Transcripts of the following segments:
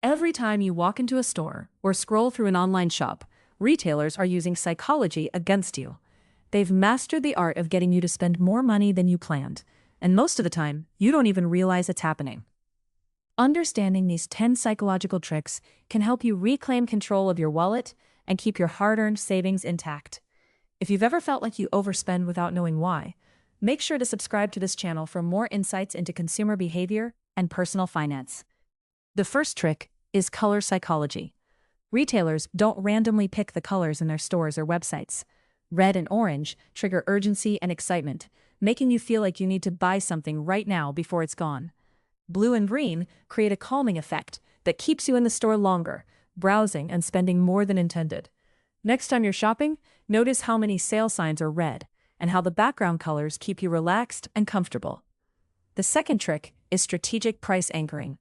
Every time you walk into a store or scroll through an online shop, retailers are using psychology against you. They've mastered the art of getting you to spend more money than you planned, and most of the time, you don't even realize it's happening. Understanding these 10 psychological tricks can help you reclaim control of your wallet and keep your hard-earned savings intact. If you've ever felt like you overspend without knowing why, make sure to subscribe to this channel for more insights into consumer behavior and personal finance. The first trick is color psychology. Retailers don't randomly pick the colors in their stores or websites. Red and orange trigger urgency and excitement, making you feel like you need to buy something right now before it's gone. Blue and green create a calming effect that keeps you in the store longer, browsing and spending more than intended. Next time you're shopping, notice how many sale signs are red and how the background colors keep you relaxed and comfortable. The second trick is strategic price anchoring.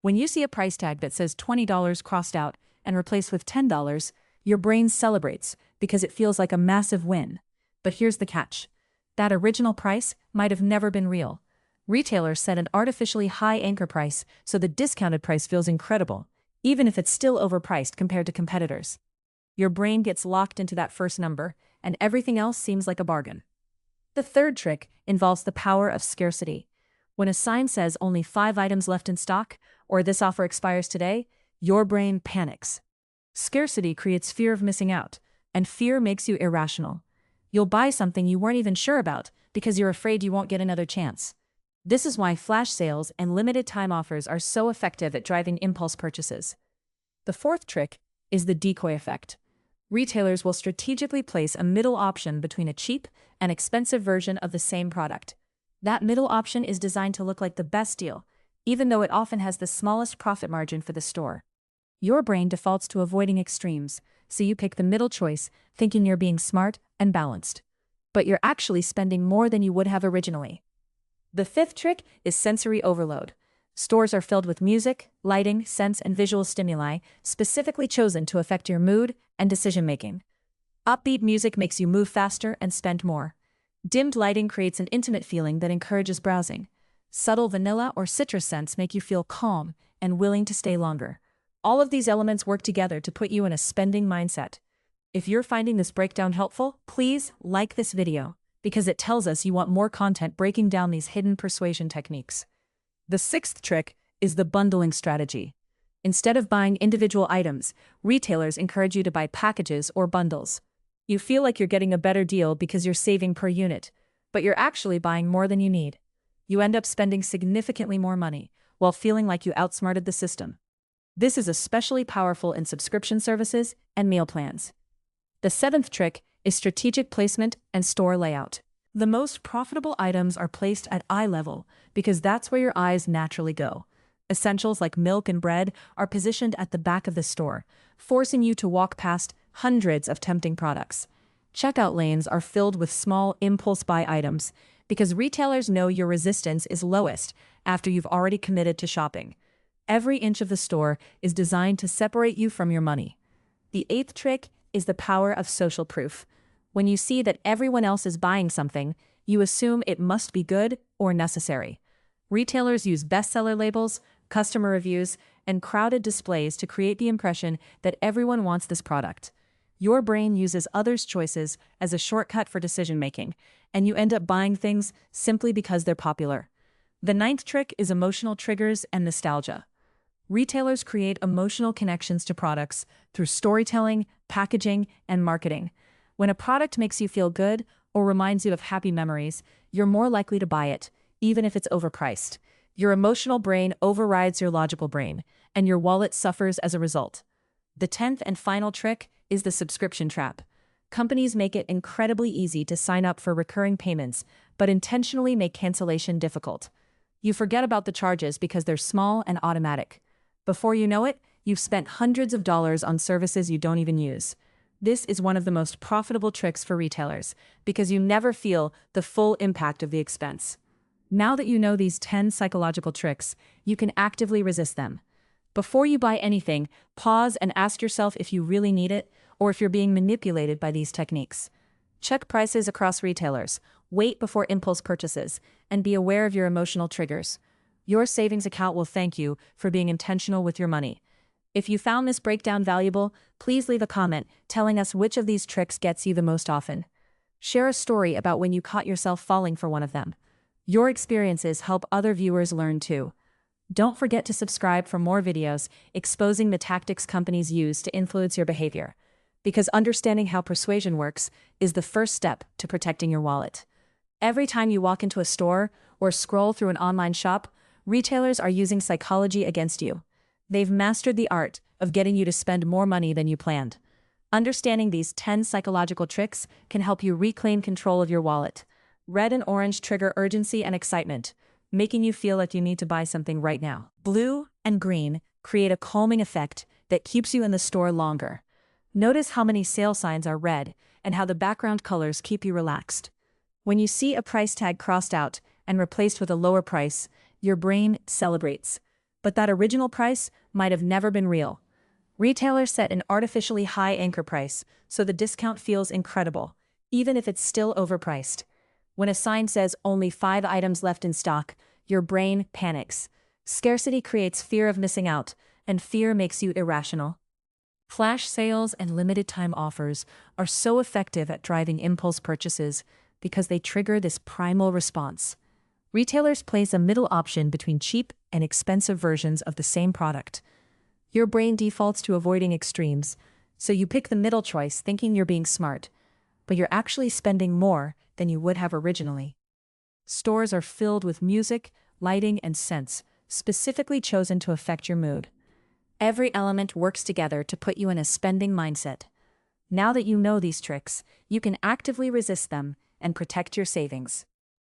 When you see a price tag that says $20 crossed out and replaced with $10, your brain celebrates because it feels like a massive win. But here's the catch. That original price might have never been real. Retailers set an artificially high anchor price so the discounted price feels incredible, even if it's still overpriced compared to competitors. Your brain gets locked into that first number, and everything else seems like a bargain. The third trick involves the power of scarcity. When a sign says only 5 items left in stock, or this offer expires today, your brain panics. Scarcity creates fear of missing out, and fear makes you irrational. You'll buy something you weren't even sure about because you're afraid you won't get another chance. This is why flash sales and limited time offers are so effective at driving impulse purchases. The fourth trick is the decoy effect. Retailers will strategically place a middle option between a cheap and expensive version of the same product. That middle option is designed to look like the best deal, even though it often has the smallest profit margin for the store. Your brain defaults to avoiding extremes, so you pick the middle choice, thinking you're being smart and balanced. But you're actually spending more than you would have originally. The fifth trick is sensory overload. Stores are filled with music, lighting, scents, and visual stimuli specifically chosen to affect your mood and decision-making. Upbeat music makes you move faster and spend more. Dimmed lighting creates an intimate feeling that encourages browsing. Subtle vanilla or citrus scents make you feel calm and willing to stay longer. All of these elements work together to put you in a spending mindset. If you're finding this breakdown helpful, please like this video, because it tells us you want more content breaking down these hidden persuasion techniques. The sixth trick is the bundling strategy. Instead of buying individual items, retailers encourage you to buy packages or bundles. You feel like you're getting a better deal because you're saving per unit, but you're actually buying more than you need. You end up spending significantly more money while feeling like you outsmarted the system. This is especially powerful in subscription services and meal plans. The seventh trick is strategic placement and store layout. The most profitable items are placed at eye level because that's where your eyes naturally go. Essentials like milk and bread are positioned at the back of the store, forcing you to walk past hundreds of tempting products. Checkout lanes are filled with small impulse buy items because retailers know your resistance is lowest after you've already committed to shopping. Every inch of the store is designed to separate you from your money. The eighth trick is the power of social proof. When you see that everyone else is buying something, you assume it must be good or necessary. Retailers use bestseller labels, customer reviews, and crowded displays to create the impression that everyone wants this product. Your brain uses others' choices as a shortcut for decision-making, and you end up buying things simply because they're popular. The ninth trick is emotional triggers and nostalgia. Retailers create emotional connections to products through storytelling, packaging, and marketing. When a product makes you feel good or reminds you of happy memories, you're more likely to buy it, even if it's overpriced. Your emotional brain overrides your logical brain, and your wallet suffers as a result. The 10th and final trick is the subscription trap. Companies make it incredibly easy to sign up for recurring payments, but intentionally make cancellation difficult. You forget about the charges because they're small and automatic. Before you know it, you've spent hundreds of dollars on services you don't even use. This is one of the most profitable tricks for retailers because you never feel the full impact of the expense. Now that you know these 10 psychological tricks, you can actively resist them. Before you buy anything, pause and ask yourself if you really need it or if you're being manipulated by these techniques. Check prices across retailers, wait before impulse purchases, and be aware of your emotional triggers. Your savings account will thank you for being intentional with your money. If you found this breakdown valuable, please leave a comment telling us which of these tricks gets you the most often. Share a story about when you caught yourself falling for one of them. Your experiences help other viewers learn too. Don't forget to subscribe for more videos exposing the tactics companies use to influence your behavior, because understanding how persuasion works is the first step to protecting your wallet. Every time you walk into a store or scroll through an online shop, retailers are using psychology against you. They've mastered the art of getting you to spend more money than you planned. Understanding these 10 psychological tricks can help you reclaim control of your wallet. Red and orange trigger urgency and excitement, making you feel like you need to buy something right now. Blue and green create a calming effect that keeps you in the store longer. Notice how many sale signs are red and how the background colors keep you relaxed. When you see a price tag crossed out and replaced with a lower price, your brain celebrates. But that original price might have never been real. Retailers set an artificially high anchor price, so the discount feels incredible, even if it's still overpriced. When a sign says only 5 items left in stock, your brain panics. Scarcity creates fear of missing out, and fear makes you irrational. Flash sales and limited-time offers are so effective at driving impulse purchases because they trigger this primal response. Retailers place a middle option between cheap and expensive versions of the same product. Your brain defaults to avoiding extremes, so you pick the middle choice thinking you're being smart, but you're actually spending more than you would have originally. Stores are filled with music, lighting, and scents, specifically chosen to affect your mood. Every element works together to put you in a spending mindset. Now that you know these tricks, you can actively resist them and protect your savings.